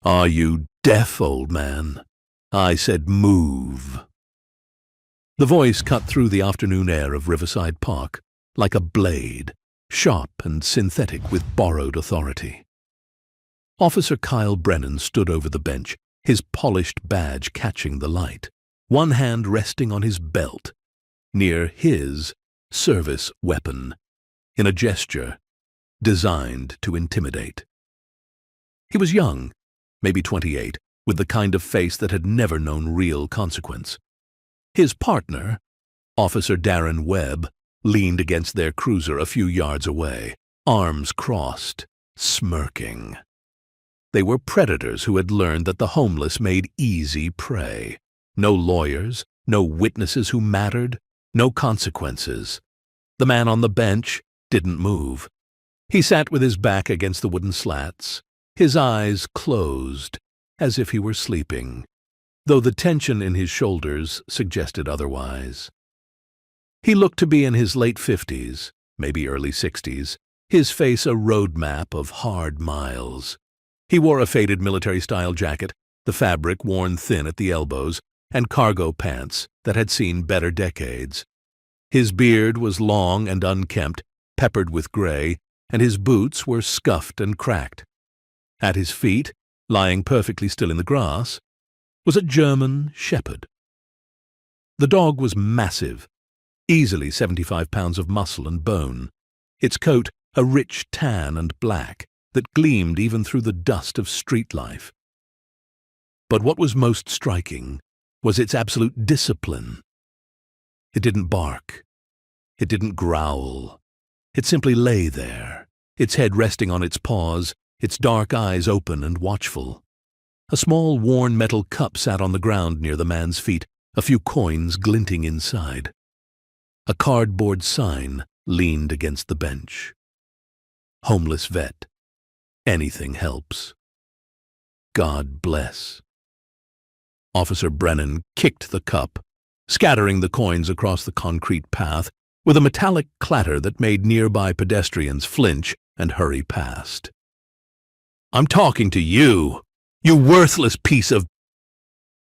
Are you deaf, old man? I said move. The voice cut through the afternoon air of Riverside Park like a blade, sharp and synthetic with borrowed authority. Officer Kyle Brennan stood over the bench, his polished badge catching the light, one hand resting on his belt, near his service weapon, in a gesture designed to intimidate. He was young, maybe 28, with the kind of face that had never known real consequence. His partner, Officer Darren Webb, leaned against their cruiser a few yards away, arms crossed, smirking. They were predators who had learned that the homeless made easy prey. No lawyers, no witnesses who mattered, no consequences. The man on the bench didn't move. He sat with his back against the wooden slats, his eyes closed, as if he were sleeping, though the tension in his shoulders suggested otherwise. He looked to be in his late 50s, maybe early 60s, his face a roadmap of hard miles. He wore a faded military-style jacket, the fabric worn thin at the elbows, and cargo pants that had seen better decades. His beard was long and unkempt, peppered with gray, and his boots were scuffed and cracked. At his feet, lying perfectly still in the grass, was a German shepherd. The dog was massive, easily 75 pounds of muscle and bone, its coat a rich tan and black that gleamed even through the dust of street life. But what was most striking was its absolute discipline. It didn't bark. It didn't growl. It simply lay there, its head resting on its paws, its dark eyes open and watchful. A small worn metal cup sat on the ground near the man's feet, a few coins glinting inside. A cardboard sign leaned against the bench. Homeless vet. Anything helps. God bless. Officer Brennan kicked the cup, scattering the coins across the concrete path with a metallic clatter that made nearby pedestrians flinch and hurry past. I'm talking to you, you worthless piece of...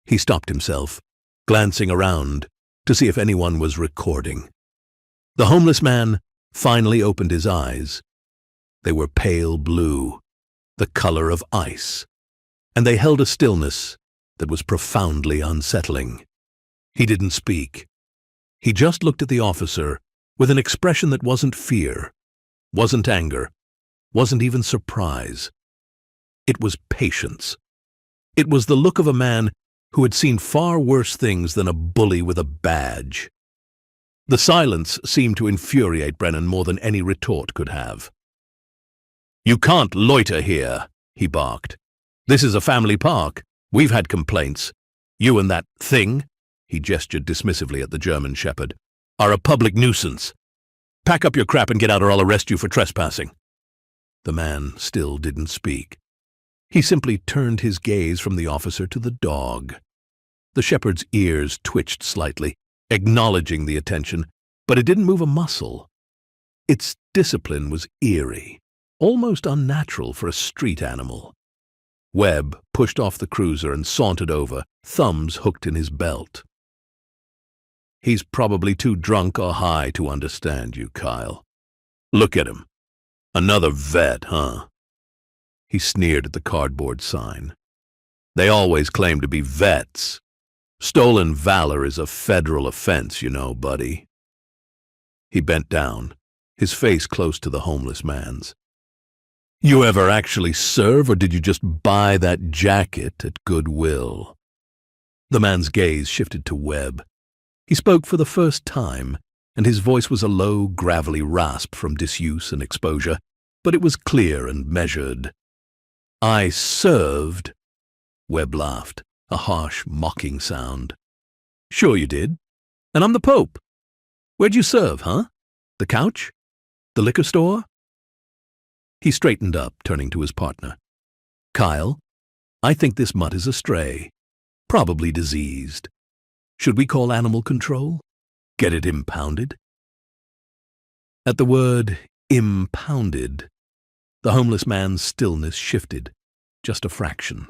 He stopped himself, glancing around to see if anyone was recording. The homeless man finally opened his eyes. They were pale blue, the color of ice, and they held a stillness that was profoundly unsettling. He didn't speak. He just looked at the officer with an expression that wasn't fear, wasn't anger, wasn't even surprise. It was patience. It was the look of a man who had seen far worse things than a bully with a badge. The silence seemed to infuriate Brennan more than any retort could have. You can't loiter here, he barked. This is a family park. We've had complaints. You and that thing, he gestured dismissively at the German shepherd, are a public nuisance. Pack up your crap and get out or I'll arrest you for trespassing. The man still didn't speak. He simply turned his gaze from the officer to the dog. The shepherd's ears twitched slightly, acknowledging the attention, but it didn't move a muscle. Its discipline was eerie, almost unnatural for a street animal. Webb pushed off the cruiser and sauntered over, thumbs hooked in his belt. He's probably too drunk or high to understand you, Kyle. Look at him. Another vet, huh? He sneered at the cardboard sign. They always claim to be vets. Stolen valor is a federal offense, you know, buddy. He bent down, his face close to the homeless man's. You ever actually serve, or did you just buy that jacket at Goodwill? The man's gaze shifted to Webb. He spoke for the first time, and his voice was a low, gravelly rasp from disuse and exposure, but it was clear and measured. I served, Webb laughed, a harsh, mocking sound. Sure you did. And I'm the Pope. Where'd you serve, huh? The couch? The liquor store? He straightened up, turning to his partner. Kyle, I think this mutt is a stray, probably diseased. Should we call animal control? Get it impounded? At the word impounded, the homeless man's stillness shifted, just a fraction.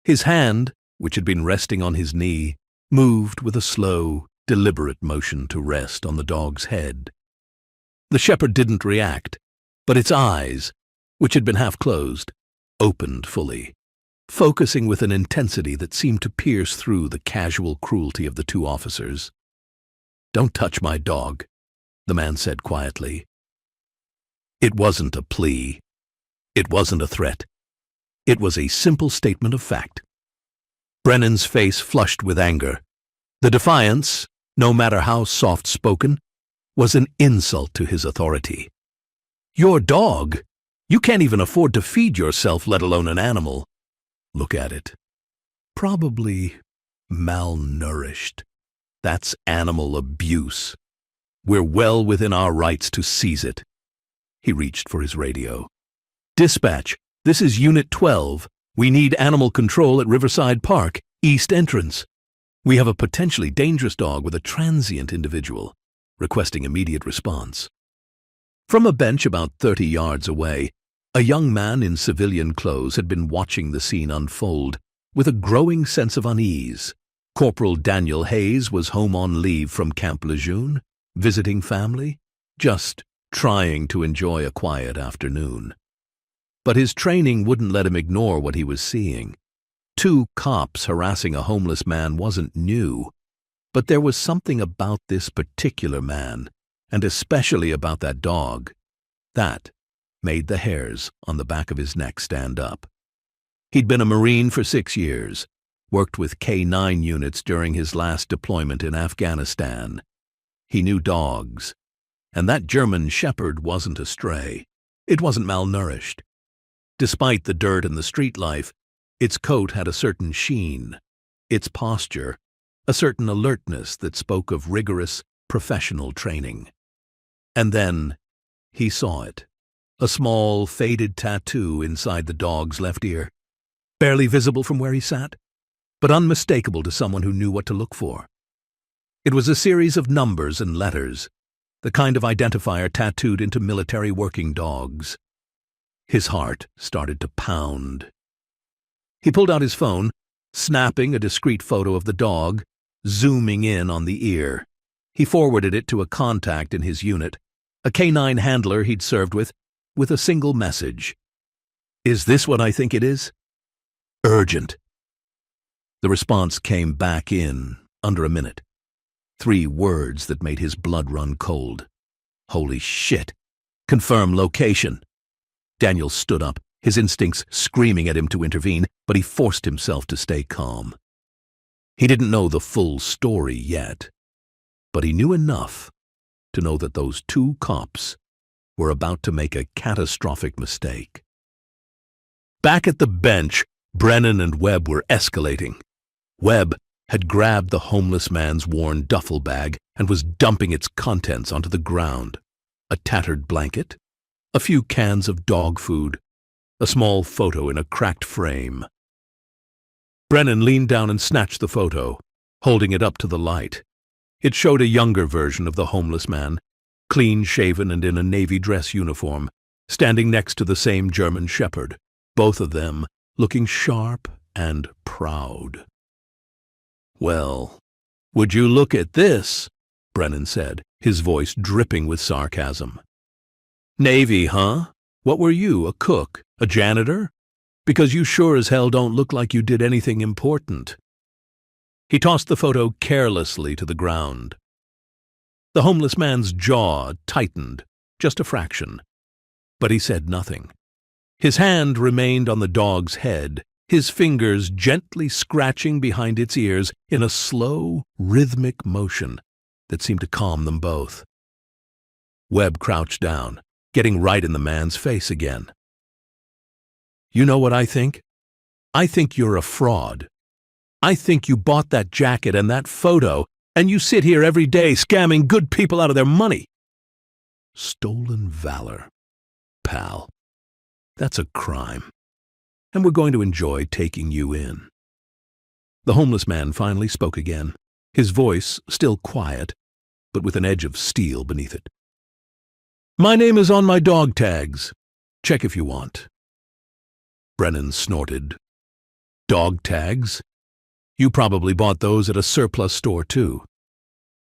His hand, which had been resting on his knee, moved with a slow, deliberate motion to rest on the dog's head. The shepherd didn't react, but its eyes, which had been half closed, opened fully, focusing with an intensity that seemed to pierce through the casual cruelty of the two officers. "Don't touch my dog," the man said quietly. It wasn't a plea. It wasn't a threat. It was a simple statement of fact. Brennan's face flushed with anger. The defiance, no matter how soft-spoken, was an insult to his authority. "Your dog? You can't even afford to feed yourself, let alone an animal. Look at it. Probably malnourished. That's animal abuse. We're well within our rights to seize it." He reached for his radio. "Dispatch, this is Unit 12. We need animal control at Riverside Park, East Entrance. We have a potentially dangerous dog with a transient individual, requesting immediate response." From a bench about 30 yards away, a young man in civilian clothes had been watching the scene unfold with a growing sense of unease. Corporal Daniel Hayes was home on leave from Camp Lejeune, visiting family, just trying to enjoy a quiet afternoon. But his training wouldn't let him ignore what he was seeing. 2 cops harassing a homeless man wasn't new, but there was something about this particular man, and especially about that dog, that made the hairs on the back of his neck stand up. He'd been a Marine for 6 years, worked with K-9 units during his last deployment in Afghanistan. He knew dogs, and that German shepherd wasn't a stray. It wasn't malnourished. Despite the dirt and the street life, its coat had a certain sheen, its posture, a certain alertness that spoke of rigorous, professional training. And then he saw it, a small, faded tattoo inside the dog's left ear, barely visible from where he sat, but unmistakable to someone who knew what to look for. It was a series of numbers and letters, the kind of identifier tattooed into military working dogs. His heart started to pound. He pulled out his phone, snapping a discreet photo of the dog, zooming in on the ear. He forwarded it to a contact in his unit, a K-9 handler he'd served with a single message. "Is this what I think it is? Urgent." The response came back in under a minute. 3 words that made his blood run cold. "Holy shit. Confirm location." Daniel stood up, his instincts screaming at him to intervene, but he forced himself to stay calm. He didn't know the full story yet, but he knew enough to know that those 2 cops were about to make a catastrophic mistake. Back at the bench, Brennan and Webb were escalating. Webb had grabbed the homeless man's worn duffel bag and was dumping its contents onto the ground. A tattered blanket, a few cans of dog food, a small photo in a cracked frame. Brennan leaned down and snatched the photo, holding it up to the light. It showed a younger version of the homeless man, clean-shaven and in a navy dress uniform, standing next to the same German shepherd, both of them looking sharp and proud. "Well, would you look at this?" Brennan said, his voice dripping with sarcasm. "Navy, huh? What were you, a cook, a janitor? Because you sure as hell don't look like you did anything important." He tossed the photo carelessly to the ground. The homeless man's jaw tightened, just a fraction, but he said nothing. His hand remained on the dog's head, his fingers gently scratching behind its ears in a slow, rhythmic motion that seemed to calm them both. Webb crouched down, getting right in the man's face again. "You know what I think? I think you're a fraud. I think you bought that jacket and that photo, and you sit here every day scamming good people out of their money." "Stolen valor, pal. That's a crime, and we're going to enjoy taking you in." The homeless man finally spoke again, his voice still quiet, but with an edge of steel beneath it. "My name is on my dog tags. Check if you want." Brennan snorted. Dog tags? You probably bought those at a surplus store too.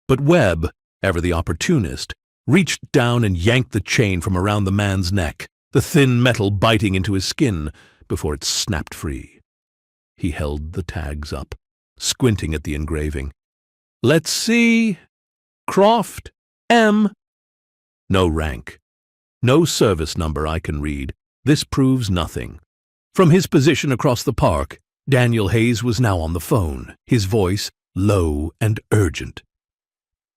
But Webb, ever the opportunist, reached down and yanked the chain from around the man's neck, the thin metal biting into his skin before it snapped free. He held the tags up, squinting at the engraving. Let's see. Croft M. No rank. No service number I can read. This proves nothing. From his position across the park, Daniel Hayes was now on the phone, his voice low and urgent.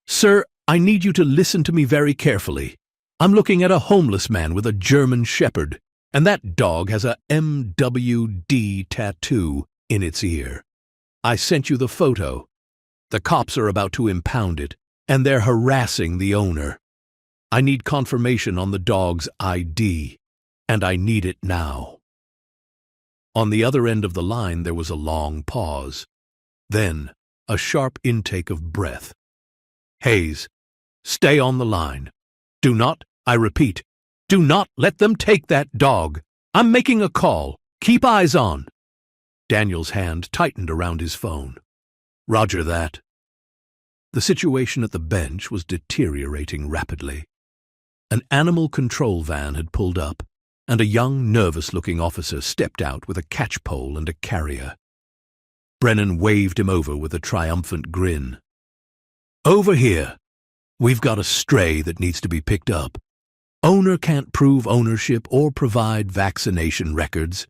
Sir, I need you to listen to me very carefully. I'm looking at a homeless man with a German shepherd, and that dog has a MWD tattoo in its ear. I sent you the photo. The cops are about to impound it, and they're harassing the owner. I need confirmation on the dog's ID, and I need it now. On the other end of the line there was a long pause. Then a sharp intake of breath. Hayes, stay on the line. Do not, I repeat, do not let them take that dog. I'm making a call. Keep eyes on. Daniel's hand tightened around his phone. Roger that. The situation at the bench was deteriorating rapidly. An animal control van had pulled up, and a young, nervous-looking officer stepped out with a catchpole and a carrier. Brennan waved him over with a triumphant grin. Over here. We've got a stray that needs to be picked up. Owner can't prove ownership or provide vaccination records.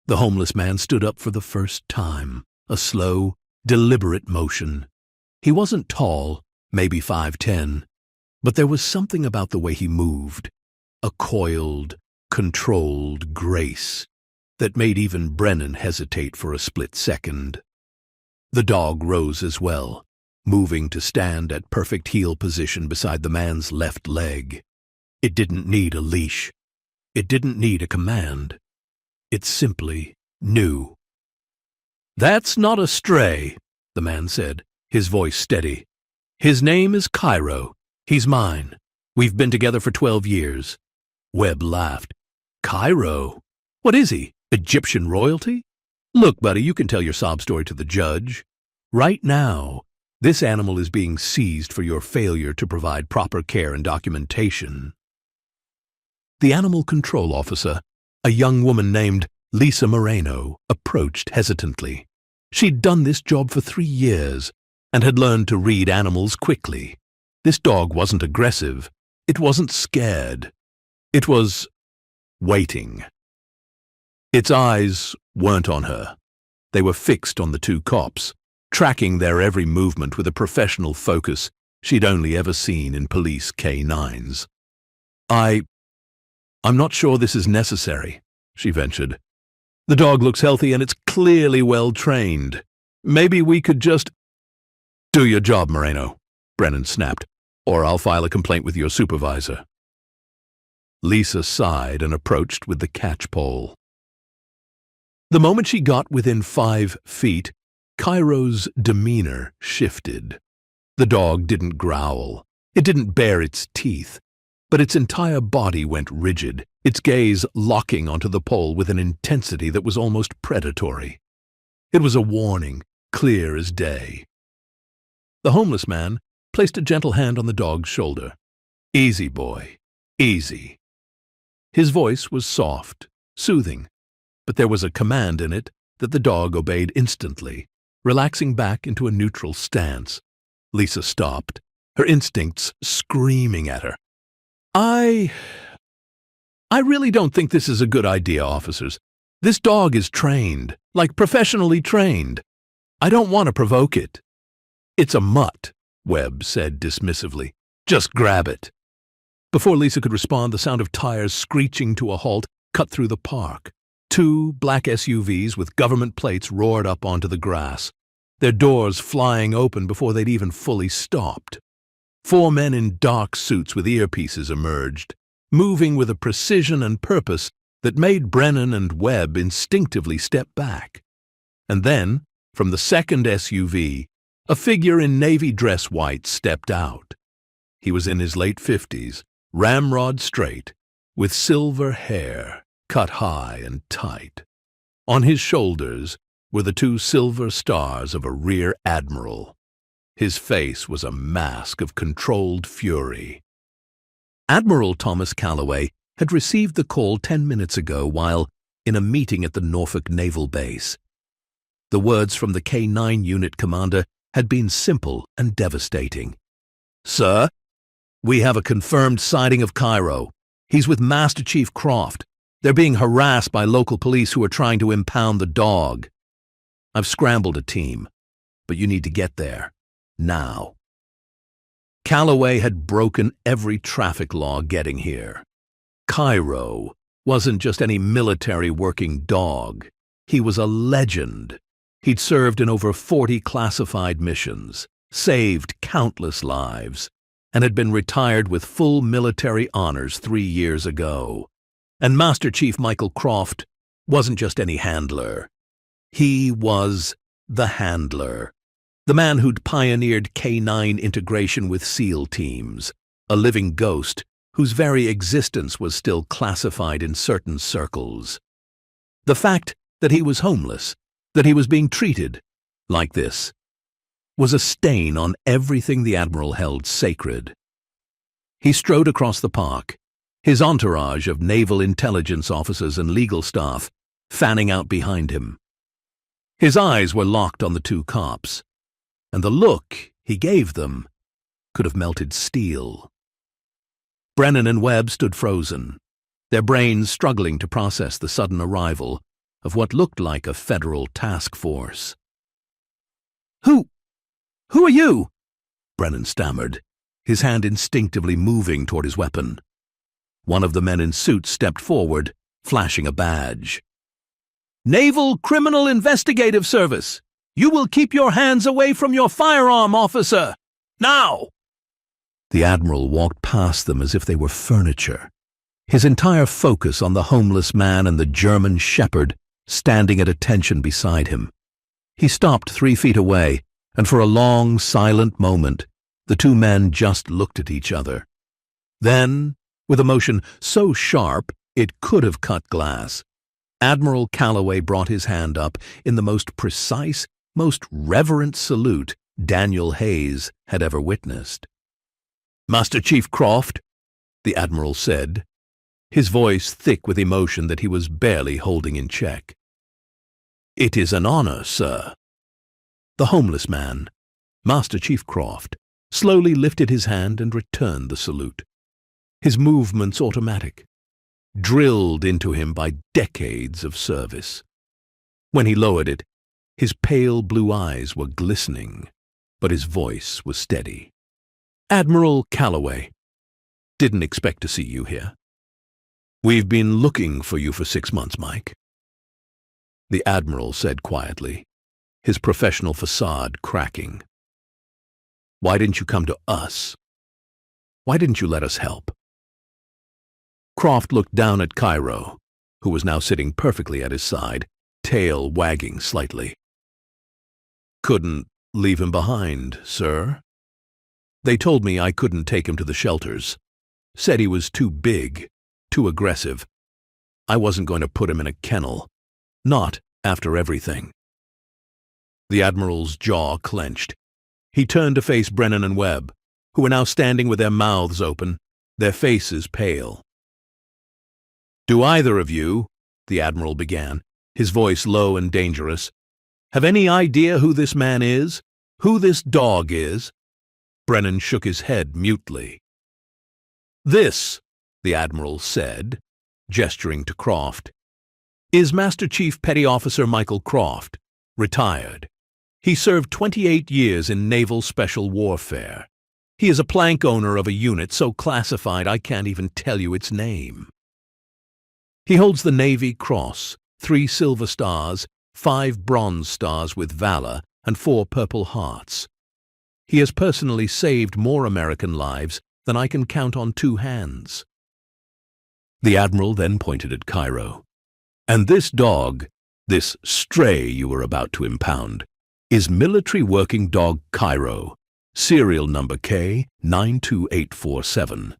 The homeless man stood up for the first time, a slow, deliberate motion. He wasn't tall, maybe 5'10", but there was something about the way he moved, a coiled, controlled grace that made even Brennan hesitate for a split second. The dog rose as well, moving to stand at perfect heel position beside the man's left leg. It didn't need a leash. It didn't need a command. It simply knew. That's not a stray, the man said, his voice steady. His name is Cairo. He's mine. We've been together for 12 years. Webb laughed. Cairo? What is he? Egyptian royalty? Look, buddy, you can tell your sob story to the judge. Right now, this animal is being seized for your failure to provide proper care and documentation. The animal control officer, a young woman named Lisa Moreno, approached hesitantly. She'd done this job for 3 years and had learned to read animals quickly. This dog wasn't aggressive. It wasn't scared. It was waiting. Its eyes weren't on her. They were fixed on the two cops, tracking their every movement with a professional focus she'd only ever seen in police K9s. I'm not sure this is necessary, she ventured. The dog looks healthy and it's clearly well trained. Maybe we could just... Do your job, Moreno, Brennan snapped, or I'll file a complaint with your supervisor. Lisa sighed and approached with the catchpole. The moment she got within 5 feet, Cairo's demeanor shifted. The dog didn't growl. It didn't bare its teeth. But its entire body went rigid, its gaze locking onto the pole with an intensity that was almost predatory. It was a warning, clear as day. The homeless man placed a gentle hand on the dog's shoulder. Easy, boy. Easy. His voice was soft, soothing, but there was a command in it that the dog obeyed instantly, relaxing back into a neutral stance. Lisa stopped, her instincts screaming at her. I really don't think this is a good idea, officers. This dog is trained, like professionally trained. I don't want to provoke it. It's a mutt, Webb said dismissively. Just grab it. Before Lisa could respond, the sound of tires screeching to a halt cut through the park. 2 black SUVs with government plates roared up onto the grass, their doors flying open before they'd even fully stopped. 4 men in dark suits with earpieces emerged, moving with a precision and purpose that made Brennan and Webb instinctively step back. And then, from the second SUV, a figure in navy dress white stepped out. He was in his late 50s, ramrod straight, with silver hair cut high and tight. On his shoulders were the two silver stars of a rear admiral. His face was a mask of controlled fury. Admiral Thomas Calloway had received the call 10 minutes ago while in a meeting at the Norfolk Naval Base. The words from the K-9 unit commander had been simple and devastating. "Sir, we have a confirmed sighting of Cairo. He's with Master Chief Croft. They're being harassed by local police who are trying to impound the dog. I've scrambled a team, but you need to get there. Now." Calloway had broken every traffic law getting here. Cairo wasn't just any military working dog. He was a legend. He'd served in over 40 classified missions, saved countless lives, and had been retired with full military honors 3 years ago. And Master Chief Michael Croft wasn't just any handler. He was the handler, the man who'd pioneered K-9 integration with SEAL teams, a living ghost whose very existence was still classified in certain circles. The fact that he was homeless, that he was being treated like this, was a stain on everything the Admiral held sacred. He strode across the park, his entourage of naval intelligence officers and legal staff fanning out behind him. His eyes were locked on the two cops, and the look he gave them could have melted steel. Brennan and Webb stood frozen, their brains struggling to process the sudden arrival of what looked like a federal task force. Who are you?" Brennan stammered, his hand instinctively moving toward his weapon. One of the men in suits stepped forward, flashing a badge. "Naval Criminal Investigative Service! You will keep your hands away from your firearm, officer! Now!" The Admiral walked past them as if they were furniture, his entire focus on the homeless man and the German shepherd standing at attention beside him. He stopped 3 feet away, and for a long, silent moment, the two men just looked at each other. Then, with a motion so sharp it could have cut glass, Admiral Calloway brought his hand up in the most precise, most reverent salute Daniel Hayes had ever witnessed. "Master Chief Croft," the Admiral said, his voice thick with emotion that he was barely holding in check. "It is an honor, sir." The homeless man, Master Chief Croft, slowly lifted his hand and returned the salute, his movements automatic, drilled into him by decades of service. When he lowered it, his pale blue eyes were glistening, but his voice was steady. "Admiral Calloway, didn't expect to see you here. We've been looking for you for 6 months, Mike." The Admiral said quietly, his professional facade cracking. "Why didn't you come to us? Why didn't you let us help?" Croft looked down at Cairo, who was now sitting perfectly at his side, tail wagging slightly. "Couldn't leave him behind, sir. They told me I couldn't take him to the shelters. Said he was too big, too aggressive. I wasn't going to put him in a kennel. Not after everything." The Admiral's jaw clenched. He turned to face Brennan and Webb, who were now standing with their mouths open, their faces pale. "Do either of you," the Admiral began, his voice low and dangerous, "have any idea who this man is? Who this dog is?" Brennan shook his head mutely. "This," the Admiral said, gesturing to Croft, "is Master Chief Petty Officer Michael Croft, retired. He served 28 years in naval special warfare. He is a plank owner of a unit so classified I can't even tell you its name. He holds the Navy Cross, 3 silver stars, 5 bronze stars with valor, and 4 Purple Hearts. He has personally saved more American lives than I can count on 2 hands." The Admiral then pointed at Cairo. "And this dog, this stray you were about to impound, is Military Working Dog Cairo, serial number K92847.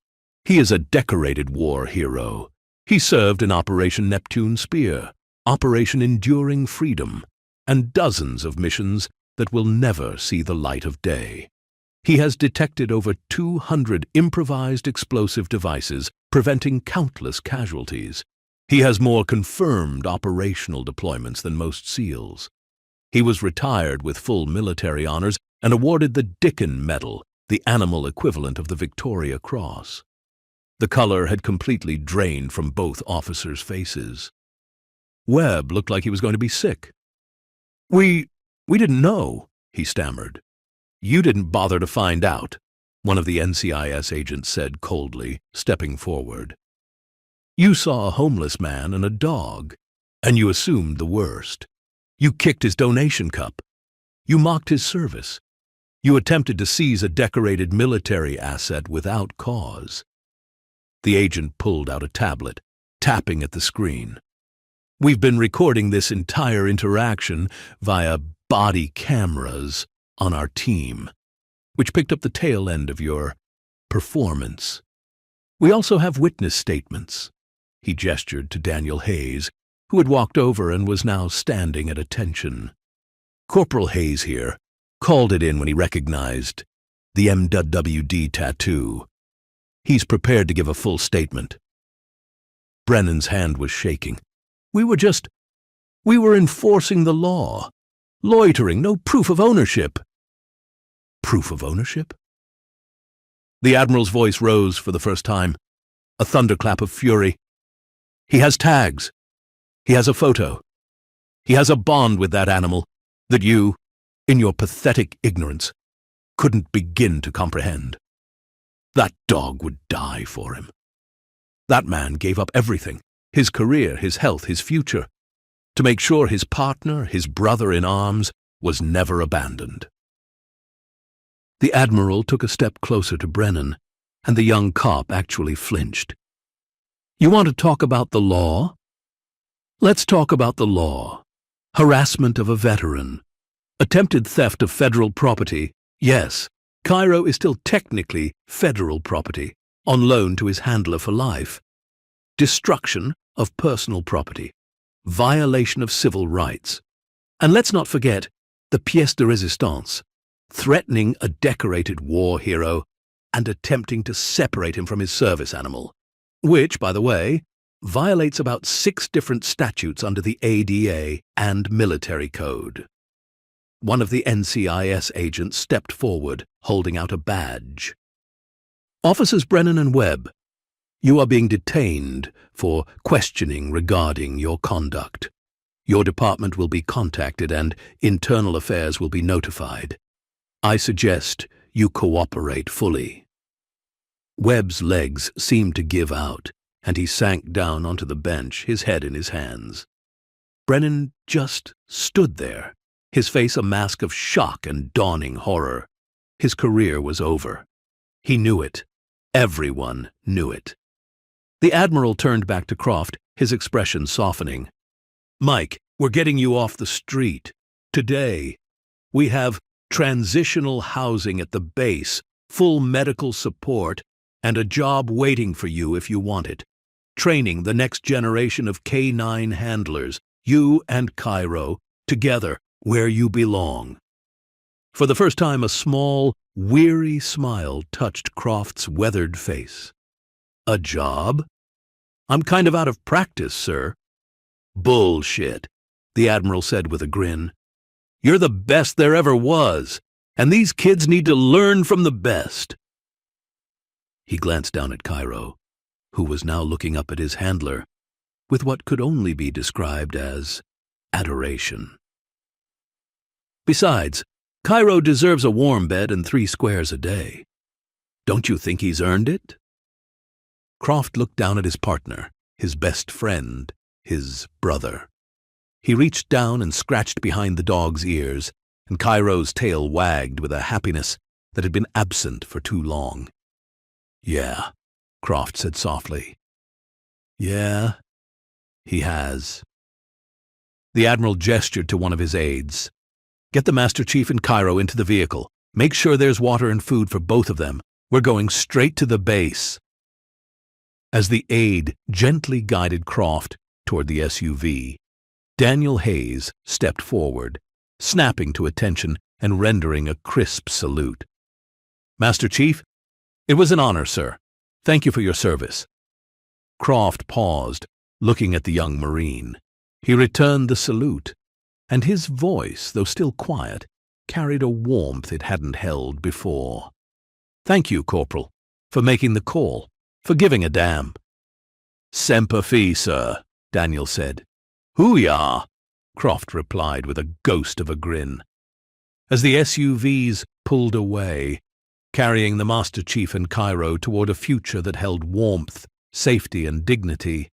He is a decorated war hero. He served in Operation Neptune Spear, Operation Enduring Freedom, and dozens of missions that will never see the light of day. He has detected over 200 improvised explosive devices, preventing countless casualties. He has more confirmed operational deployments than most SEALs. He was retired with full military honors and awarded the Dickin Medal, the animal equivalent of the Victoria Cross. The color had completely drained from both officers' faces. Webb looked like he was going to be sick. We didn't know," he stammered. "You didn't bother to find out," one of the NCIS agents said coldly, stepping forward. "You saw a homeless man and a dog, and you assumed the worst. You kicked his donation cup. You mocked his service. You attempted to seize a decorated military asset without cause." The agent pulled out a tablet, tapping at the screen. "We've been recording this entire interaction via body cameras on our team, which picked up the tail end of your performance. We also have witness statements." He gestured to Daniel Hayes, who had walked over and was now standing at attention. "Corporal Hayes here called it in when he recognized the MWD tattoo. He's prepared to give a full statement." Brennan's hand was shaking. We were enforcing the law. Loitering, no proof of ownership." "Proof of ownership?" The Admiral's voice rose for the first time, a thunderclap of fury. "He has tags. He has a photo. He has a bond with that animal that you, in your pathetic ignorance, couldn't begin to comprehend. That dog would die for him. That man gave up everything, his career, his health, his future, to make sure his partner, his brother in arms, was never abandoned." The Admiral took a step closer to Brennan, and the young cop actually flinched. "You want to talk about the law? Let's talk about the law. Harassment of a veteran. Attempted theft of federal property. Yes, Cairo is still technically federal property, on loan to his handler for life. Destruction of personal property. Violation of civil rights. And let's not forget the pièce de résistance, threatening a decorated war hero and attempting to separate him from his service animal, which, by the way, violates about 6 different statutes under the ADA and military code." One of the NCIS agents stepped forward, holding out a badge. "Officers Brennan and Webb, you are being detained for questioning regarding your conduct. Your department will be contacted and internal affairs will be notified. I suggest you cooperate fully." Webb's legs seemed to give out, and he sank down onto the bench, his head in his hands. Brennan just stood there, his face a mask of shock and dawning horror. His career was over. He knew it. Everyone knew it. The Admiral turned back to Croft, his expression softening. "Mike, we're getting you off the street. Today, we have transitional housing at the base, full medical support, and a job waiting for you if you want it. Training the next generation of K9 handlers, you and Cairo, together where you belong." For the first time, a small, weary smile touched Croft's weathered face. "A job? I'm kind of out of practice, sir." "Bullshit," the Admiral said with a grin. "You're the best there ever was, and these kids need to learn from the best." He glanced down at Cairo, who was now looking up at his handler with what could only be described as adoration. "Besides, Cairo deserves a warm bed and 3 squares a day. Don't you think he's earned it?" Croft looked down at his partner, his best friend, his brother. He reached down and scratched behind the dog's ears, and Cairo's tail wagged with a happiness that had been absent for too long. "Yeah," Croft said softly. "Yeah, he has." The Admiral gestured to one of his aides. "Get the Master Chief and Cairo into the vehicle. Make sure there's water and food for both of them. We're going straight to the base." As the aide gently guided Croft toward the SUV, Daniel Hayes stepped forward, snapping to attention and rendering a crisp salute. "Master Chief, it was an honor, sir. Thank you for your service." Croft paused, looking at the young Marine. He returned the salute, and his voice, though still quiet, carried a warmth it hadn't held before. "Thank you, Corporal, for making the call, for giving a damn." "Semper Fi, sir," Daniel said. "Hoo-yah," Croft replied with a ghost of a grin. As the SUVs pulled away, carrying the Master Chief and Cairo toward a future that held warmth, safety, and dignity,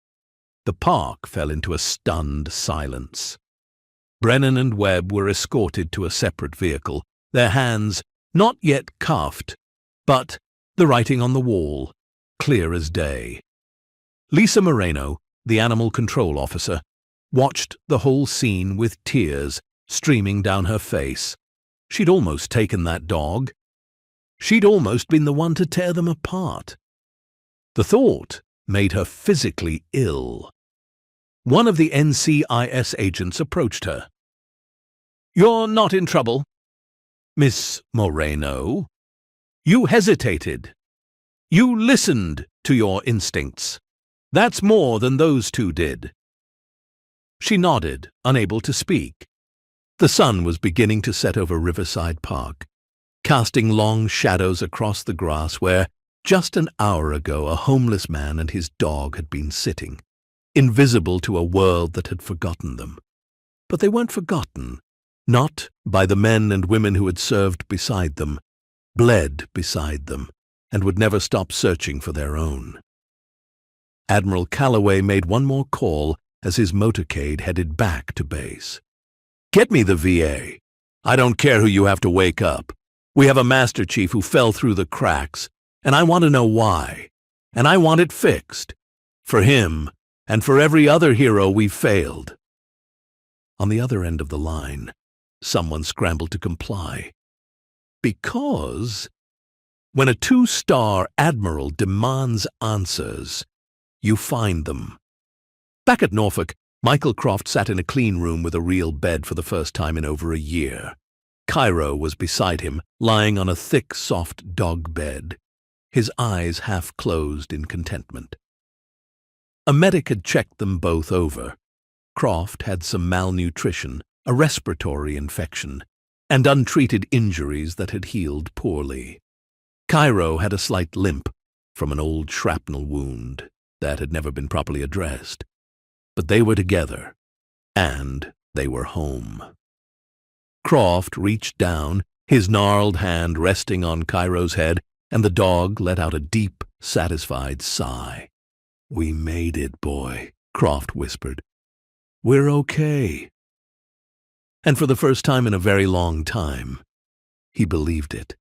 the park fell into a stunned silence. Brennan and Webb were escorted to a separate vehicle, their hands not yet cuffed, but the writing on the wall, clear as day. Lisa Moreno, the animal control officer, watched the whole scene with tears streaming down her face. She'd almost taken that dog. She'd almost been the one to tear them apart. The thought made her physically ill. One of the NCIS agents approached her. "You're not in trouble, Miss Moreno. You hesitated. You listened to your instincts. That's more than those two did." She nodded, unable to speak. The sun was beginning to set over Riverside Park, casting long shadows across the grass where, just an hour ago, a homeless man and his dog had been sitting, invisible to a world that had forgotten them. But they weren't forgotten, not by the men and women who had served beside them, bled beside them, and would never stop searching for their own. Admiral Calloway made one more call as his motorcade headed back to base. "Get me the VA. I don't care who you have to wake up. We have a Master Chief who fell through the cracks, and I want to know why. And I want it fixed. For him, and for every other hero we've failed." On the other end of the line, someone scrambled to comply. Because when a two-star Admiral demands answers, you find them. Back at Norfolk, Michael Croft sat in a clean room with a real bed for the first time in over a year. Cairo was beside him, lying on a thick, soft dog bed, his eyes half closed in contentment. A medic had checked them both over. Croft had some malnutrition, a respiratory infection, and untreated injuries that had healed poorly. Cairo had a slight limp from an old shrapnel wound that had never been properly addressed. But they were together, and they were home. Croft reached down, his gnarled hand resting on Cairo's head, and the dog let out a deep, satisfied sigh. "We made it, boy," Croft whispered. "We're okay." And for the first time in a very long time, he believed it.